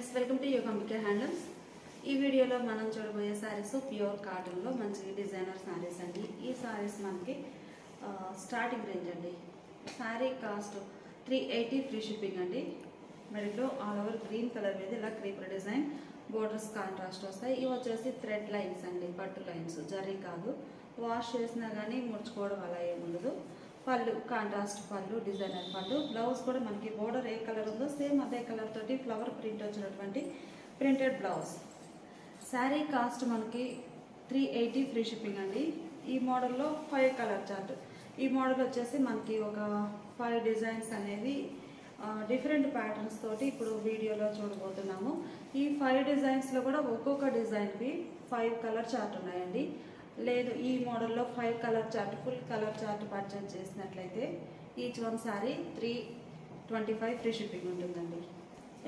Friends welcome to Yogambika handlooms. ఈ వీడియోలో మనం చూడబోయే సారీస్ ప్యూర్ కాటన్ లో మంచి డిజైనర్ సారీస్ అండి। ఈ సారీస్ మనకి స్టార్టింగ్ రేంజ్ అండి। సారీ కాస్ట్ 380 ఫ్రీ షిప్పింగ్ అండి। మెడలో ఆల్ ఓవర్ గ్రీన్ కలర్ మీద ఇలా క్రీపర్ డిజైన్ బోర్డర్స్ కాంట్రాస్ట్ వస్తాయి। ఇవి వచ్చేసి థ్రెడ్ లైన్స్ అండి, పట్టు లైన్స్, జరీ కాదు। వాష్ చేసినా కానీ ముడుచుకోవడం అలా ఏముండదు। పళ్ళు కాంట్రాస్ట్ పళ్ళు, డిజైనర్ పళ్ళు। బ్లౌజ్ కూడా మనకి బోర్డర్ ఏ కలర్ ఉందో సేమ్ అదే కలర్ తోటి ఫ్లవర్ ప్రింట్ వచ్చినటువంటి ప్రింటెడ్ బ్లౌజ్। శారీ కాస్ట్ మనకి 380 ఫ్రీ షిప్పింగ్ అండి। ఈ మోడల్లో 5 కలర్ చార్ట్। ఈ మోడల్ వచ్చేసి మనకి ఒక 5 డిజైన్స్ అనేవి డిఫరెంట్ ప్యాటర్న్స్ తోటి ఇప్పుడు వీడియోలో చూడబోతున్నాము। ఈ 5 డిజైన్స్లో కూడా ఒక్కొక్క డిజైన్కి 5 కలర్ చార్ట్ ఉన్నాయండి। లేదు ఈ మోడల్లో 5 colour chart, full colour chart purchase చేసినట్లయితే each one sari 325 free shipping ఉంటుందండి।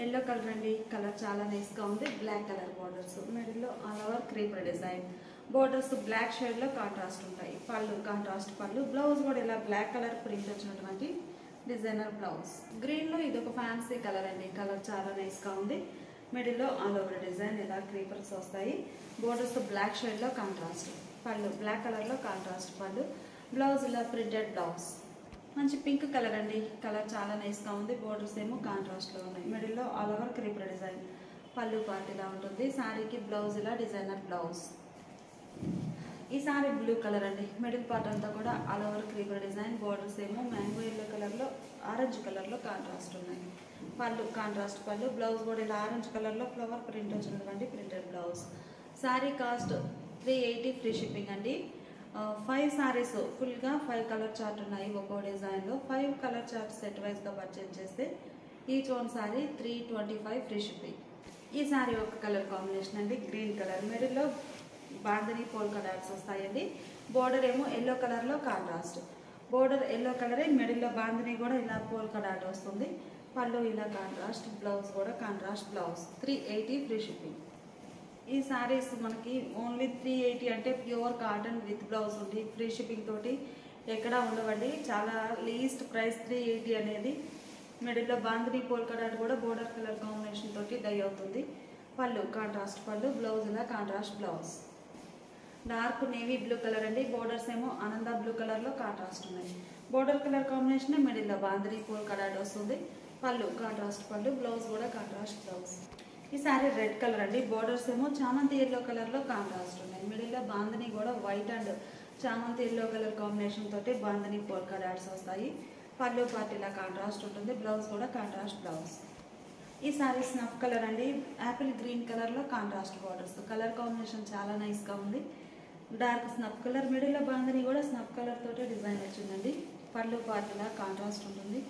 ఎల్లో కలర్ అండి, కలర్ చాలా నైస్గా ఉంది। బ్లాక్ కలర్ బోర్డర్స్, మిడిల్లో all over creeper design borders black షేడ్లో కాంట్రాస్ట్ ఉంటాయి। పళ్ళు కాంట్రాస్ట్ పళ్ళు, బ్లౌజ్ కూడా ఇలా బ్లాక్ కలర్ ప్రింట్ వచ్చినటువంటి డిజైనర్ బ్లౌజ్। గ్రీన్లో ఇది ఒక ఫ్యాన్సీ కలర్ అండి, కలర్ చాలా నైస్గా ఉంది। మిడిల్లో ఆల్ ఓవర్ డిజైన్ ఇలా క్రీపర్స్ వస్తాయి। బోర్డర్స్ బ్లాక్ షేడ్లో కాంట్రాస్ట్, పళ్ళు బ్లాక్ కలర్లో కాంట్రాస్ట్ పళ్ళు, బ్లౌజ్ ఇలా ప్రింటెడ్ బ్లౌజ్। మంచి పింక్ కలర్ అండి, కలర్ చాలా నైస్గా ఉంది। బోర్డర్స్ ఏమో కాంట్రాస్ట్లో ఉన్నాయి। మిడిల్లో ఆల్ ఓవర్ క్రీపర్ డిజైన్, పళ్ళు పార్ట్ ఇలా ఉంటుంది। శారీకి బ్లౌజ్ ఇలా డిజైనర్ బ్లౌజ్। ఈ సారీ బ్లూ కలర్ అండి, మిడిల్ పార్ట్ అంతా కూడా all over creeper design, borders ఏమో మ్యాంగో ఎల్లో కలర్లో, ఆరెంజ్ కలర్లో కాంట్రాస్ట్ ఉన్నాయి। పళ్ళు కాంట్రాస్ట్ పళ్ళు, బ్లౌజ్ కూడా ఇలా ఆరెంజ్ కలర్లో ఫ్లవర్ ప్రింట్ వచ్చినటువంటి printed blouse. Sari cost 380 free shipping అండి। 5 సారీస్ ఫుల్గా 5 కలర్ చార్ట్ ఉన్నాయి ఒక్కో డిజైన్లో। 5 కలర్ చార్ట్ సెట్ వైజ్గా పర్చేజ్ చేస్తే each one sari 325 free shipping. ఈ సారీ ఒక కలర్ కాంబినేషన్ అండి, గ్రీన్ కలర్, మిడిల్లో బాందని పోల్కా డాట్స్ వస్తాయండి। బోర్డర్ ఏమో ఎల్లో కలర్లో కాంట్రాస్ట్, బోర్డర్ ఎల్లో కలరే, మిడిల్లో బాందని కూడా ఇలా పోల్కా డాట్ వస్తుంది। పళ్ళు ఇలా కాంట్రాస్ట్, బ్లౌజ్ కూడా కాంట్రాస్ట్ బ్లౌజ్। 380 free shipping. ఈ సారీస్ మనకి ఓన్లీ 380 అంటే ప్యూర్ కాటన్ విత్ బ్లౌజ్ ఉంది, ఫ్రీ షిప్పింగ్ తోటి ఎక్కడా ఉండవండి। చాలా లీస్ట్ ప్రైస్ 380 అనేది। మిడిల్లో బాందని పోల్కా డాట్ కూడా బోర్డర్ కలర్ కాంబినేషన్ తోటి డై అవుతుంది। పళ్ళు కాంట్రాస్ట్ పళ్ళు, బ్లౌజ్ ఇలా contrast blouse. Dark navy blue colour అండి, బోర్డర్స్ ఏమో ఆనంద బ్లూ కలర్లో కాంట్రాస్ట్ ఉన్నాయి। బోర్డర్ కలర్ కాంబినేషన్, మిడిల్లో బాందని పోల్కా డాట్ వస్తుంది। పళ్ళు కాంట్రాస్ట్ పళ్ళు, బ్లౌజ్ కూడా కాంట్రాస్ట్ బ్లౌజ్। ఈ సారీ రెడ్ కలర్ అండి, బోర్డర్స్ ఏమో చామంతి ఎల్లో కలర్లో కాంట్రాస్ట్ ఉన్నాయి। మిడిల్లో బాందని కూడా వైట్ అండ్ చామంతి ఎల్లో కలర్ కాంబినేషన్ తోటి బాందని పోల్కా డాట్స్ వస్తాయి। పళ్ళు పార్ట్ ఇలా కాంట్రాస్ట్ ఉంటుంది, బ్లౌజ్ కూడా కాంట్రాస్ట్ బ్లౌజ్। ఈ సారీ స్నఫ్ కలర్ అండి, యాపిల్ గ్రీన్ కలర్లో కాంట్రాస్ట్ బోర్డర్స్, కలర్ కాంబినేషన్ చాలా నైస్గా ఉంది। డార్క్ స్నఫ్ కలర్, మిడిల్లో బాందని కూడా స్నఫ్ కలర్ తోటి డిజైన్ వచ్చిందండి। పళ్ళు పార్ట్ ఇలా కాంట్రాస్ట్ ఉంటుంది,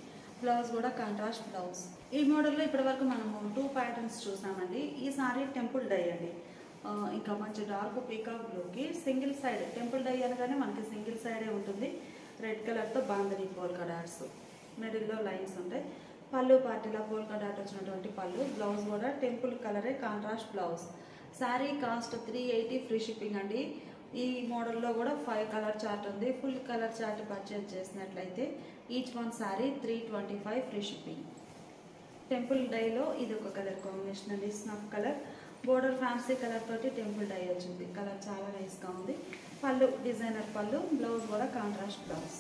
బ్లౌజ్ కూడా కాంట్రాస్ట్ బ్లౌజ్। ఈ మోడల్లో ఇప్పటి వరకు మనము 2 ప్యాటర్న్స్ చూసామండి। ఈ సారీ టెంపుల్ డై అండి, ఇంకా మంచి డార్క్ పీకాక్ బ్లూకి సింగిల్ సైడ్, టెంపుల్ డై అనగానే మనకి సింగిల్ సైడే ఉంటుంది। రెడ్ కలర్తో బాందని పోల్కా డాట్స్, మిడిల్లో లైన్స్ ఉంటాయి। పళ్ళు పార్టీలా పోల్కా డాట్ వచ్చినటువంటి పళ్ళు, బ్లౌజ్ కూడా టెంపుల్ కలరే contrast blouse. Sari cost 380 free shipping అండి। ఈ మోడల్లో కూడా 5 కలర్ చార్ట్ ఉంది। ఫుల్ కలర్ చార్ట్ పర్చేజ్ చేసినట్లయితే each one sari 325 free shipping. Temple డైలో ఇది ఒక కలర్ కాంబినేషన్ అండి, snuff colour, border fancy colour తోటి టెంపుల్ డై వచ్చింది, కలర్ చాలా నైస్గా ఉంది। పళ్ళు డిజైనర్ పళ్ళు, బ్లౌజ్ కూడా కాంట్రాస్ట్ బ్లౌజ్।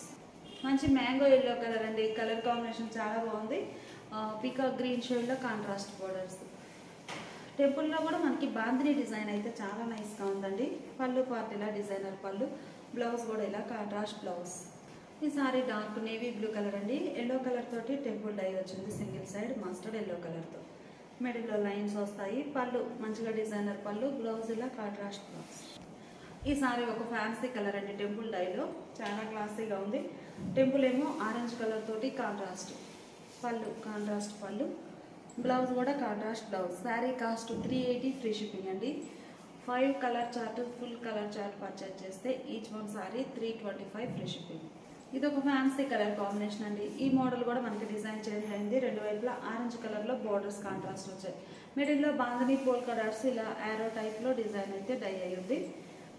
మంచి మ్యాంగో ఎల్లో కలర్ అండి, కలర్ కాంబినేషన్ చాలా బాగుంది। పీకాక్ గ్రీన్ షేడ్లో కాంట్రాస్ట్ బోర్డర్స్। టెంపుల్లో కూడా మనకి బాందిని డిజైన్ అయితే చాలా నైస్గా ఉందండి। పళ్ళు పార్ట్ ఇలా డిజైనర్ పళ్ళు, బ్లౌజ్ కూడా ఇలా కాంట్రాస్ట్ బ్లౌజ్। ఈ sorry dark navy blue colour అండి, ఎల్లో కలర్ తోటి టెంపుల్ డై వచ్చింది సింగిల్ సైడ్ మస్టర్డ్ ఎల్లో కలర్తో, మిడిల్లో లైన్స్ వస్తాయి। పళ్ళు మంచిగా డిజైనర్ పళ్ళు, బ్లౌజ్ ఇలా కాంట్రాస్ట్ బ్లౌజ్। ఈ సారీ ఒక ఫ్యాన్సీ కలర్ అండి, టెంపుల్ డైలో చాలా క్లాసీగా ఉంది। టెంపుల్ ఏమో ఆరెంజ్ కలర్ తోటి కాంట్రాస్ట్, పళ్ళు కాంట్రాస్ట్ పళ్ళు, బ్లౌజ్ కూడా contrast blouse. Sari cost 380 free shipping అండి। 5 colour chart, full colour chart purchase చేస్తే each one sari 325 free shipping. ఇది ఒక ఫ్యాన్సీ కలర్ కాంబినేషన్ అండి। ఈ మోడల్ కూడా మనకి డిజైన్ చేంజ్ అయింది, రెండు వైపులా ఆరెంజ్ కలర్లో బోర్డర్స్ కాంట్రాస్ట్ వచ్చాయి। మిడిల్లో బాందని పోల్కా డాట్స్ ఇలా యారో టైప్లో డిజైన్ అయితే డై అయ్యింది।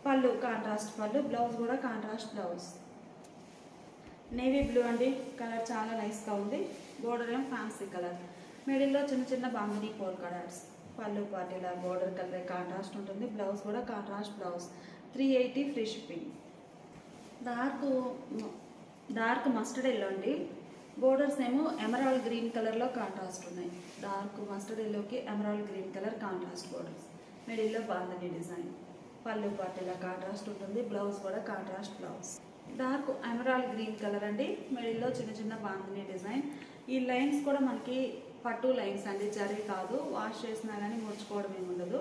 పళ్ళు కాంట్రాస్ట్ పళ్ళు, బ్లౌజ్ కూడా కాంట్రాస్ట్ బ్లౌజ్। నేవీ బ్లూ అండి, కలర్ చాలా నైస్గా ఉంది। బోర్డర్ ఏమో ఫ్యాన్సీ కలర్, మిడిల్లో చిన్న చిన్న బాందని పోల్కా డాట్స్, పళ్ళు పార్ట్ ఇలా బోర్డర్ కలర్ కాంట్రాస్ట్ ఉంటుంది, బ్లౌజ్ కూడా contrast blouse. 380 free shipping. Dark mustard yellow అండి, బోర్డర్స్ ఏమో ఎమరాల్డ్ గ్రీన్ కలర్లో కాంట్రాస్ట్ ఉన్నాయి. డార్క్ మస్టర్డ్ ఎల్లోకి emerald green colour contrast borders. మిడిల్లో బాంధనీ డిజైన్. పళ్ళు పార్ట్ ఇలా కాంట్రాస్ట్ ఉంటుంది, బ్లౌజ్ కూడా contrast blouse. Dark emerald green colour అండి, మిడిల్లో చిన్న చిన్న బాంధనీ డిజైన్. ఈ లైన్స్ కూడా మనకి పట్టు లైన్స్ అండి, జరీ కాదు. వాష్ చేసినా కానీ ముడుచుకోవడం ఏమి ఉండదు.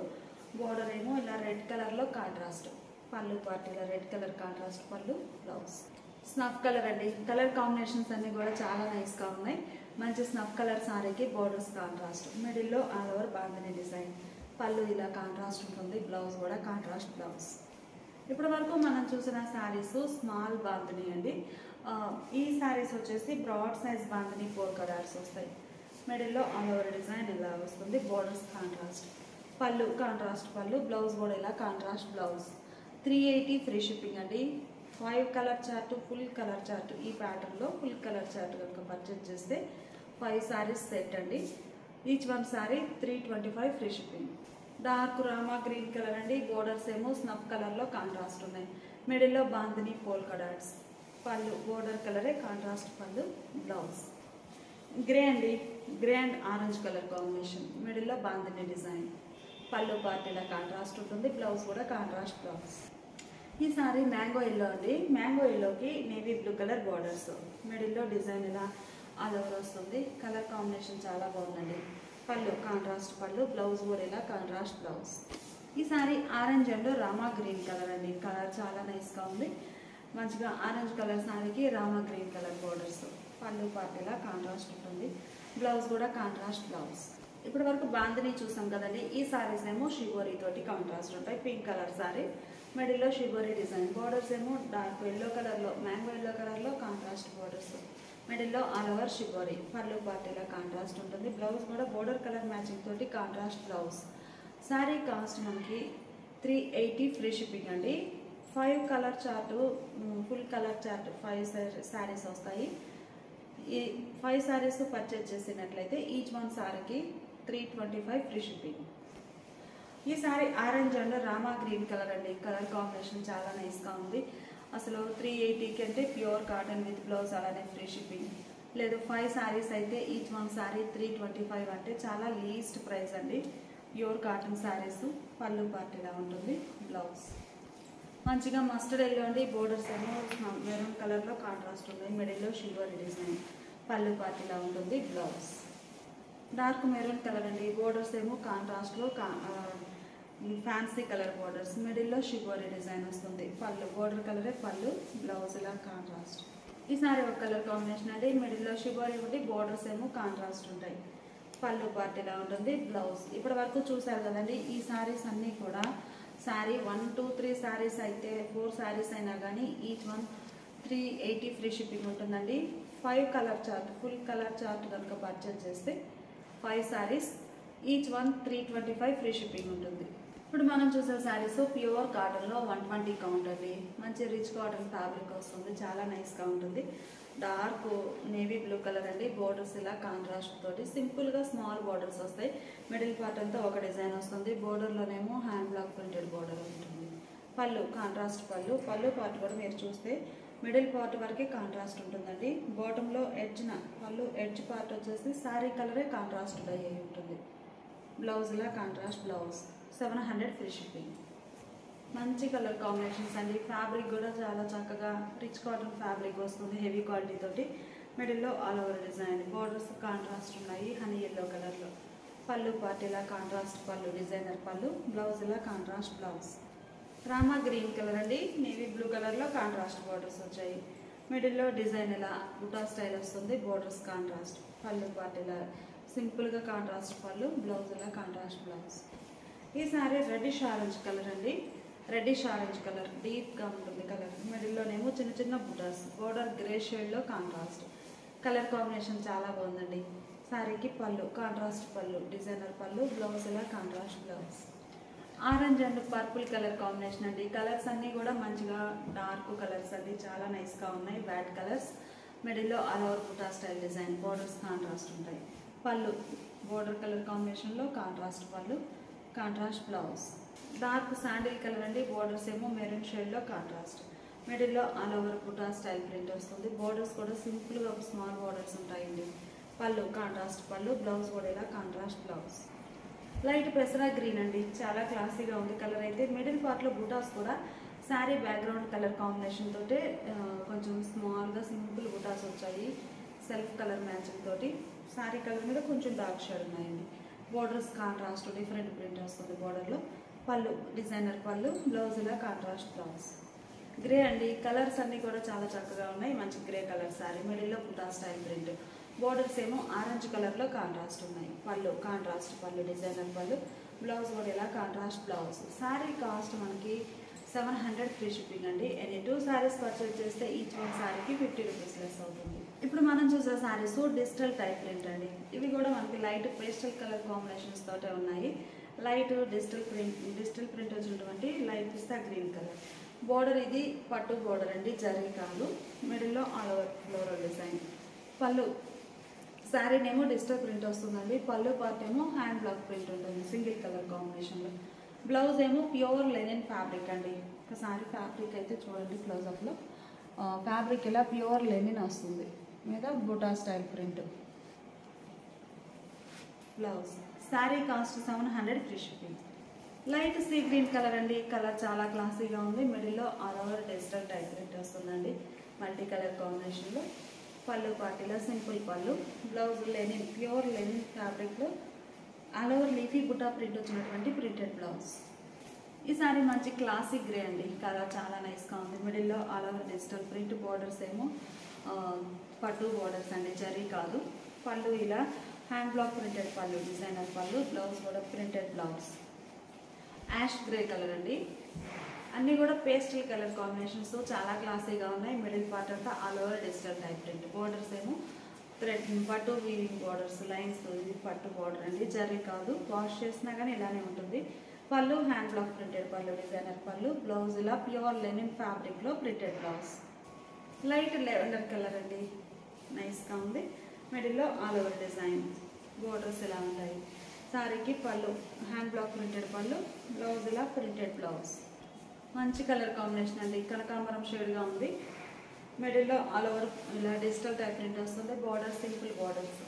బోర్డర్ ఏమో ఇలా రెడ్ కలర్లో కాంట్రాస్ట్. పళ్ళు పార్ట్ ఇలా రెడ్ కలర్ కాంట్రాస్ట్ పళ్ళు, బ్లౌజ్. స్నఫ్ కలర్ అండి, కలర్ కాంబినేషన్స్ అన్నీ కూడా చాలా నైస్గా ఉన్నాయి. మంచి స్నఫ్ కలర్ సారీకి బోర్డర్స్ కాంట్రాస్ట్. మిడిల్లో ఆల్ ఓవర్ బాంధనీ డిజైన్. పళ్ళు ఇలా కాంట్రాస్ట్ ఉంటుంది, బ్లౌజ్ కూడా కాంట్రాస్ట్ బ్లౌజ్. ఇప్పటి వరకు మనం చూసిన శారీస్ స్మాల్ బాంధనీ అండి. ఈ శారీస్ వచ్చేసి బ్రాడ్ సైజ్ బాంధనీ 4 కలర్స్ వస్తాయి. మిడిల్లో ఆల్ ఓవర్ డిజైన్ ఇలా వస్తుంది, బోర్డర్స్ కాంట్రాస్ట్. పళ్ళు కాంట్రాస్ట్ పళ్ళు, బ్లౌజ్ కూడా ఇలా కాంట్రాస్ట్ బ్లౌజ్. 380 ఫ్రీ షిప్పింగ్ అండి. 5 colour chart, full colour chart. ఈ ప్యాటర్న్లో ఫుల్ కలర్ చార్ట్ కనుక పర్చేజ్ చేస్తే 5 శారీస్ సెట్ అండి. Each one sari 325 free shipping. Dark Rama green colour అండి, బోర్డర్స్ ఏమో స్నఫ్ కలర్లో కాంట్రాస్ట్ ఉన్నాయి. మిడిల్లో బాంధనీ పోల్కా డాట్స్. పళ్ళు బోర్డర్ కలరే కాంట్రాస్ట్ పళ్ళు, బ్లౌజ్. గ్రే అండి, grey and orange colour combination. మిడిల్లో బాంధనీ డిజైన్. పళ్ళు పార్ట్ ఇలా కాంట్రాస్ట్ ఉంటుంది, బ్లౌజ్ కూడా కాంట్రాస్ట్ బ్లౌజ్. ఈ సారీ మ్యాంగో ఎల్లో అండి, మ్యాంగో ఎల్లోకి నేవీ బ్లూ కలర్ బోర్డర్స్. మిడిల్లో డిజైన్ ఇలా ఆల్ ఓవర్ వస్తుంది. కలర్ కాంబినేషన్ చాలా బాగుందండి. పళ్ళు కాంట్రాస్ట్ పళ్ళు, బ్లౌజ్ కూడా ఇలా కాంట్రాస్ట్ బ్లౌజ్. ఈ sari orange and Rama green colour అండి, కలర్ చాలా నైస్గా ఉంది. మంచిగా ఆరెంజ్ కలర్ సారీకి రామా గ్రీన్ కలర్ బోర్డర్స్. పళ్ళు పార్ట్ ఇలా కాంట్రాస్ట్ ఉంటుంది, బ్లౌజ్ కూడా కాంట్రాస్ట్ బ్లౌజ్. ఇప్పటి వరకు బాంధనీ చూసాం కదండి. ఈ సారీస్ ఏమో షిబోరీ తోటి కాంట్రాస్ట్ ఉంటాయి. పింక్ కలర్ సారీ, మిడిల్లో షిబోరీ డిజైన్. బోర్డర్స్ ఏమో డార్క్ ఎల్లో కలర్లో, మ్యాంగో ఎల్లో కలర్లో కాంట్రాస్ట్ బోర్డర్స్. మిడిల్లో ఆల్ ఓవర్ షిబోరీ. పళ్ళు పార్ట్ ఇలా కాంట్రాస్ట్ ఉంటుంది, బ్లౌజ్ కూడా బోర్డర్ కలర్ మ్యాచింగ్ తోటి కాంట్రాస్ట్ బ్లౌజ్. శారీ కాస్ట్ మనకి 380 ఫ్రీ షిప్పింగ్ అండి. 5 colour chart, full colour chart 5 saris వస్తాయి. ఈ 5 శారీస్ పర్చేజ్ చేసినట్లయితే ఈచ్ వన్ శారీకి 325 ఫ్రీ షిప్పింగ్. ఈ sari orange and Rama green colour అండి, కలర్ కాంబినేషన్ చాలా నైస్గా ఉంది. అసలు 380కి అంటే ప్యూర్ కాటన్ విత్ బ్లౌజ్ అలానే ఫ్రీ షిప్పింగ్. లేదు 5 శారీస్ అయితే ఈచ్ వన్ శారీ 325 అంటే చాలా లీస్ట్ ప్రైస్ అండి. Pure cotton saris. పళ్ళు పార్ట్ ఇలా ఉంటుంది, బ్లౌజ్. మంచిగా మస్టర్డ్ ఎల్లో అండి, బోర్డర్స్ ఏమో మెరూన్ కలర్లో కాంట్రాస్ట్ ఉంది. మిడిల్లో షిల్వర్ డిజైన్. పళ్ళు పార్ట్ ఇలా ఉంటుంది, బ్లౌజ్. డార్క్ మెరూన్ కలర్ అండి, బోర్డర్స్ ఏమో కాంట్రాస్ట్లో ఫ్యాన్సీ కలర్ బోర్డర్స్. మిడిల్లో షిబోరీ డిజైన్ వస్తుంది. పళ్ళు బోర్డర్ కలరే పళ్ళు, బ్లౌజ్ ఇలా కాంట్రాస్ట్. ఈ సారీ ఒక కలర్ కాంబినేషన్ అండి, మిడిల్లో షిబోరీ ఉండి బోర్డర్స్ ఏమో కాంట్రాస్ట్ ఉంటాయి. పళ్ళు పార్ట్ ఇలా ఉంటుంది, బ్లౌజ్. ఇప్పటి వరకు చూసారు కదండి. ఈ సారీస్ అన్నీ కూడా శారీ 1, 2, 3 శారీస్ అయితే 4 శారీస్ అయినా కానీ ఈచ్ వన్ 380 ఫ్రీ షిప్పింగ్ ఉంటుందండి. 5 colour chart, full colour chart కనుక పర్చేజ్ చేస్తే 5 saris each one 325 free shipping ఉంటుంది. ఇప్పుడు మనం చూసే శారీస్ ప్యూర్ కాటన్లో 120 కౌంట్ అండి. మంచి రిచ్ కాటన్ ఫ్యాబ్రిక్ వస్తుంది, చాలా నైస్గా ఉంటుంది. డార్క్ నేవీ బ్లూ కలర్ అండి, బోర్డర్స్ ఇలా కాంట్రాస్ట్ తోటి సింపుల్గా స్మాల్ బోర్డర్స్ వస్తాయి. మిడిల్ పార్ట్ అంతా ఒక డిజైన్ వస్తుంది. బోర్డర్లోనేమో హ్యాండ్ బ్లాక్ ప్రింటెడ్ బోర్డర్ ఉంటుంది. పళ్ళు కాంట్రాస్ట్ పళ్ళు. పళ్ళు పార్ట్ కూడా మీరు చూస్తే మిడిల్ పార్ట్ వరకే కాంట్రాస్ట్ ఉంటుందండి. బాటంలో ఎడ్జ్న పళ్ళు ఎడ్జ్ పార్ట్ వచ్చేసి శారీ కలరే కాంట్రాస్ట్ డై అయి ఉంటుంది. బ్లౌజ్ ఇలా కాంట్రాస్ట్ బ్లౌజ్. 700 free shipping. మంచి కలర్ కాంబినేషన్స్ అండి. ఫ్యాబ్రిక్ కూడా చాలా చక్కగా రిచ్ కాటన్ ఫ్యాబ్రిక్ వస్తుంది, హెవీ క్వాలిటీ తోటి. మిడిల్లో all over design. Borders contrast ఉన్నాయి, హనీ ఎల్లో కలర్లో. పళ్ళు పార్ట్ ఇలా కాంట్రాస్ట్ పళ్ళు, డిజైనర్ పళ్ళు. బ్లౌజ్ ఇలా contrast blouse. Rama green colour అండి, నేవీ బ్లూ కలర్లో కాంట్రాస్ట్ బోర్డర్స్ వచ్చాయి. మిడిల్లో డిజైన్ ఇలా బుటా స్టైల్ వస్తుంది, బోర్డర్స్ కాంట్రాస్ట్. పళ్ళు పార్ట్ ఇలా సింపుల్గా కాంట్రాస్ట్ పళ్ళు, బ్లౌజ్ ఇలా కాంట్రాస్ట్ బ్లౌజ్. ఈ సారీ రెడ్డిష్ ఆరెంజ్ కలర్ అండి, రెడ్డిష్ ఆరెంజ్ కలర్ డీప్గా ఉంటుంది కలర్. మిడిల్లోనేమో చిన్న చిన్న బుటాస్, బోర్డర్ గ్రే షేడ్లో కాంట్రాస్ట్. కలర్ కాంబినేషన్ చాలా బాగుందండి. శారీకి పళ్ళు కాంట్రాస్ట్ పళ్ళు, డిజైనర్ పళ్ళు, బ్లౌజ్ ఇలా contrast blouse. Orange and purple colour combination అండి. కలర్స్ అన్నీ కూడా మంచిగా డార్క్ కలర్స్ అండి, చాలా నైస్గా ఉన్నాయి. Bad colours. మిడిల్లో ఆల్ ఓవర్ బుటా స్టైల్ డిజైన్, బోర్డర్స్ కాంట్రాస్ట్ ఉంటాయి. పళ్ళు బోర్డర్ కలర్ కాంబినేషన్లో కాంట్రాస్ట్ పళ్ళు, contrast blouse. Dark sandal colour అండి, బోర్డర్స్ ఏమో మెరూన్ షేడ్లో కాంట్రాస్ట్. మిడిల్లో ఆల్ ఓవర్ బుటా స్టైల్ ప్రింట్ వస్తుంది. బోర్డర్స్ కూడా సింపుల్గా స్మాల్ బోర్డర్స్ ఉంటాయండి. పళ్ళు కాంట్రాస్ట్ పళ్ళు, బ్లౌజ్ కూడా ఇలా కాంట్రాస్ట్ బ్లౌజ్. లైట్ పెసరా గ్రీన్ అండి, చాలా క్లాసీగా ఉంది కలర్ అయితే. మిడిల్ పార్ట్లో బుటాస్ కూడా శారీ బ్యాక్గ్రౌండ్ కలర్ కాంబినేషన్ తోటి కొంచెం స్మాల్గా సింపుల్ బుటాస్ వచ్చాయి. సెల్ఫ్ కలర్ మ్యాచింగ్ తోటి శారీ కలర్ మీద కొంచెం డార్క్ షేడ్ ఉన్నాయండి. బోర్డర్స్ కాంట్రాస్ట్ డిఫరెంట్ ప్రింట్ వస్తుంది బోర్డర్లో. పళ్ళు డిజైనర్ పళ్ళు, బ్లౌజ్ ఇలా కాంట్రాస్ట్ బ్లౌజ్. గ్రే అండి, కలర్స్ అన్నీ కూడా చాలా చక్కగా ఉన్నాయి. మంచి గ్రే కలర్ శారీ, మిడిల్లో బుటా స్టైల్ ప్రింట్. బోర్డర్స్ ఏమో ఆరెంజ్ కలర్లో కాంట్రాస్ట్ ఉన్నాయి. పళ్ళు కాంట్రాస్ట్ పళ్ళు, డిజైనర్ పళ్ళు, బ్లౌజ్ కూడా ఇలా కాంట్రాస్ట్ బ్లౌజ్. శారీ కాస్ట్ మనకి 700 ఫ్రీ షిప్పింగ్ అండి. ఎనీ 2 శారీస్ పర్చేజ్ చేస్తే ఈచ్ వన్ శారీకి 50 రూపీస్ లెస్ అవుతుంది. ఇప్పుడు మనం చూసే శారీస్ డిజిటల్ టైప్ ప్రింట్ అండి. ఇవి కూడా మనకి లైట్ పేస్టల్ కలర్ కాంబినేషన్స్ తోటే ఉన్నాయి. లైట్ డిజిటల్ ప్రింట్ వచ్చినటువంటి లైట్ పిస్తా గ్రీన్ కలర్. బోర్డర్ ఇది పట్టు బోర్డర్ అండి, జరీ కాదు. మిడిల్లో ఆల్ ఓవర్ ఫ్లోరల్ డిజైన్. పళ్ళు శారీ నేమో డిజిటల్ ప్రింట్ వస్తుందండి. పళ్ళు పార్ట్ ఏమో హ్యాండ్ బ్లాక్ ప్రింట్ ఉంటుంది సింగిల్ కలర్ కాంబినేషన్లో. బ్లౌజ్ ఏమో ప్యూర్ లెనిన్ ఫ్యాబ్రిక్ అండి. ఒకసారి ఫ్యాబ్రిక్ అయితే చూడండి క్లోజప్లో. ఫ్యాబ్రిక్ ఇలా ప్యూర్ లెనిన్ వస్తుంది, మీద బుటా style print. Blouse. Sari cost 700 free shipping. Light sea green colour అండి, కలర్ చాలా క్లాసీగా ఉంది. మిడిల్లో all over digital type print వస్తుందండి మల్టీ కలర్ కాంబినేషన్లో. పళ్ళు పార్టీలో సింపుల్ పళ్ళు, బ్లౌజ్ లెనిన్ ప్యూర్ లెనిన్ ఫ్యాబ్రిక్లో ఆల్ ఓవర్ లీఫీ బుటా ప్రింట్ వచ్చినటువంటి ప్రింటెడ్ బ్లౌజ్. ఈ సారీ మంచి క్లాసిక్ గ్రే అండి, కలర్ చాలా నైస్గా ఉంది. మిడిల్లో all over digital print. Borders ఏమో పట్టు బోర్డర్స్ అండి, జరీ కాదు. పళ్ళు ఇలా హ్యాండ్ బ్లాక్ ప్రింటెడ్ పళ్ళు, డిజైనర్ పళ్ళు, బ్లౌజ్ కూడా printed blouse. Ash grey colour అండి, అన్నీ కూడా పేస్టల్ కలర్ కాంబినేషన్స్ చాలా క్లాసీగా ఉన్నాయి. మిడిల్ పార్ట్ అంతా all over digital type print. Borders ఏమో థ్రెడ్ పట్టు వీవింగ్ బోర్డర్స్, లైన్స్. ఇది పట్టు బోర్డర్ అండి, జరీ కాదు. వాష్ చేసినా కానీ ఇలానే ఉంటుంది. పళ్ళు హ్యాండ్ బ్లాక్ ప్రింటెడ్ పళ్ళు, డిజైనర్ పళ్ళు, బ్లౌజ్ ఇలా ప్యూర్ లెనిన్ ఫ్యాబ్రిక్లో printed blouse. Light lavender colour అండి, నైస్గా ఉంది. మిడిల్లో ఆల్ ఓవర్ డిజైన్. బోర్డర్స్ ఇలా ఉంటాయి. సారీకి పళ్ళు హ్యాండ్ బ్లాక్ ప్రింటెడ్ పళ్ళు, బ్లౌజ్ ఇలా ప్రింటెడ్ బ్లౌజ్. మంచి కలర్ కాంబినేషన్ అండి, కనకాంబరం షేడ్గా ఉంది. మిడిల్లో ఆల్ ఓవర్ ఇలా డిజిటల్ టైప్ ప్రింట్ వస్తుంది. Border simple borders.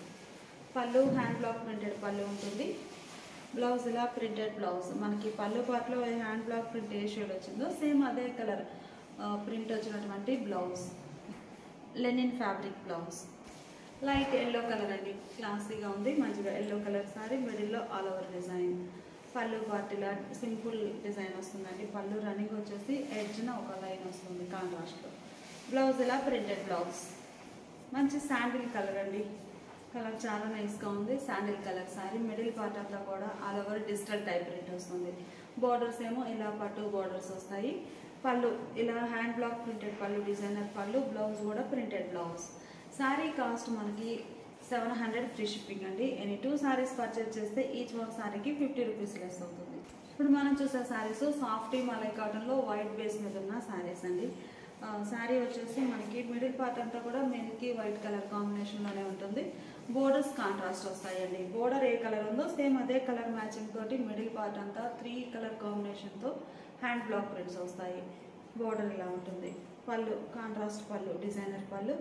పళ్ళు హ్యాండ్ బ్లాక్ ప్రింటెడ్ పళ్ళు ఉంటుంది. బ్లౌజ్ ఇలా ప్రింటెడ్ బ్లౌజ్. మనకి పళ్ళు పార్ట్లో హ్యాండ్ బ్లాక్ ప్రింట్ ఏ షేడ్ వచ్చిందో సేమ్ అదే కలర్ ప్రింట్ వచ్చినటువంటి blouse. Linen fabric blouse. Light yellow colour అండి, క్లాసీగా ఉంది. మంచిగా ఎల్లో కలర్ సారీ, మిడిల్లో ఆల్ ఓవర్ డిజైన్. పళ్ళు పార్టీలా సింపుల్ డిజైన్ వస్తుందండి. పళ్ళు రన్నింగ్ వచ్చేసి ఎడ్జ్న ఒక లైన్ వస్తుంది కాంట్రాస్ట్లో. బ్లౌజ్ ఇలా ప్రింటెడ్ బ్లౌజ్. మంచి శాండిల్ కలర్ అండి, కలర్ చాలా నైస్గా ఉంది. Sandal colour sorry, middle part అంతా కూడా all over digital type print వస్తుంది. బోర్డర్స్ ఏమో ఇలా పట్టు బోర్డర్స్ వస్తాయి. పళ్ళు ఇలా హ్యాండ్ బ్లాక్ ప్రింటెడ్ పళ్ళు, డిజైనర్ పళ్ళు, బ్లౌజ్ కూడా ప్రింటెడ్ బ్లౌజ్. శారీ కాస్ట్ మనకి 700 ఫ్రీ షిప్పింగ్ అండి. ఎనీ 2 శారీస్ పర్చేజ్ చేస్తే ఈచ్ వన్ శారీకి 50 రూపీస్ లెస్ అవుతుంది. ఇప్పుడు మనం చూసే శారీస్ సాఫ్టీ మలై కాటన్లో వైట్ బేస్ మీద ఉన్న శారీస్ అండి. శారీ వచ్చేసి మనకి మిడిల్ పార్ట్ అంతా కూడా మిల్కీ వైట్ కలర్ కాంబినేషన్లోనే ఉంటుంది. బోర్డర్స్ కాంట్రాస్ట్ వస్తాయండి. బోర్డర్ ఏ కలర్ ఉందో సేమ్ అదే కలర్ మ్యాచింగ్ తోటి మిడిల్ పార్ట్ అంతా 3 కలర్ కాంబినేషన్తో హ్యాండ్ బ్లాక్ ప్రింట్స్ వస్తాయి. బోర్డర్ ఇలా ఉంటుంది. పళ్ళు కాంట్రాస్ట్ పళ్ళు, డిజైనర్ పళ్ళు,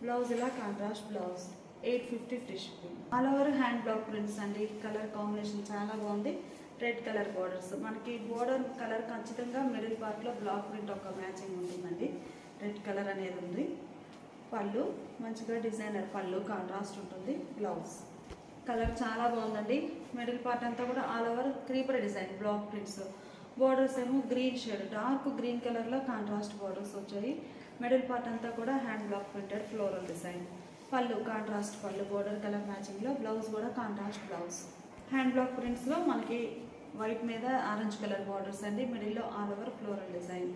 బ్లౌజ్ ఇలా contrast blouse. 850 free shipping. All over hand block prints అండి, కలర్ కాంబినేషన్ చాలా బాగుంది. Red colour borders. మనకి బోర్డర్ కలర్ ఖచ్చితంగా మిడిల్ పార్ట్లో బ్లాక్ ప్రింట్ ఒక మ్యాచింగ్ ఉంటుందండి. రెడ్ కలర్ అనేది ఉంది. పళ్ళు మంచిగా డిజైనర్ పళ్ళు, కాంట్రాస్ట్ ఉంటుంది. బ్లౌజ్. కలర్ చాలా బాగుందండి. మిడిల్ పార్ట్ అంతా కూడా all over creeper design block prints. Borders ఏమో గ్రీన్ షేడ్, డార్క్ గ్రీన్ కలర్లో కాంట్రాస్ట్ బోర్డర్స్ వచ్చాయి. మిడిల్ పార్ట్ అంతా కూడా hand block printed floral design. పళ్ళు కాంట్రాస్ట్ పళ్ళు, బోర్డర్ కలర్ మ్యాచింగ్లో. బ్లౌజ్ కూడా కాంట్రాస్ట్ బ్లౌజ్. హ్యాండ్ బ్లాక్ ప్రింట్స్లో మనకి వైట్ మీద ఆరెంజ్ కలర్ బార్డర్స్ అండి. మిడిల్లో ఆల్ ఓవర్ ఫ్లోరల్ డిజైన్.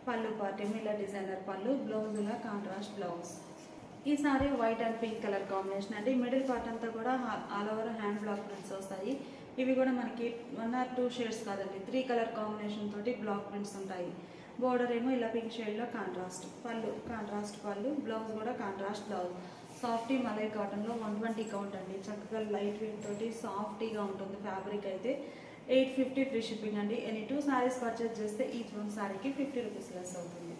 పళ్ళు పార్ట్ ఏమో ఇలా డిజైనర్ పళ్ళు, బ్లౌజ్ ఇలా కాంట్రాస్ట్ బ్లౌజ్. ఈ sorry white and pink colour combination అండి. మిడిల్ పార్ట్ అంతా కూడా all over hand block prints వస్తాయి. ఇవి కూడా మనకి 1 or 2 షేడ్స్ కాదండి, 3 కలర్ కాంబినేషన్ తోటి బ్లాక్ ప్రింట్స్ ఉంటాయి. బోర్డర్ ఏమో ఇలా పింక్ షేడ్లో కాంట్రాస్ట్. పళ్ళు కాంట్రాస్ట్ పళ్ళు, బ్లౌజ్ కూడా కాంట్రాస్ట్ బ్లౌజ్. సాఫ్టీ మలై కాటన్లో 120 కౌంట్ అండి. చక్కగా లైట్ వెయిట్ తోటి సాఫ్టీగా ఉంటుంది. ఫ్యాబ్రిక్ అయితే 850 ఫ్రీ షిప్పింగ్ అండి. ఎనీ 2 సారీస్ పర్చేజ్ చేస్తే ఈచ్ వన్ సారీకి 50 రూపీస్ లెస్ అవుతుంది.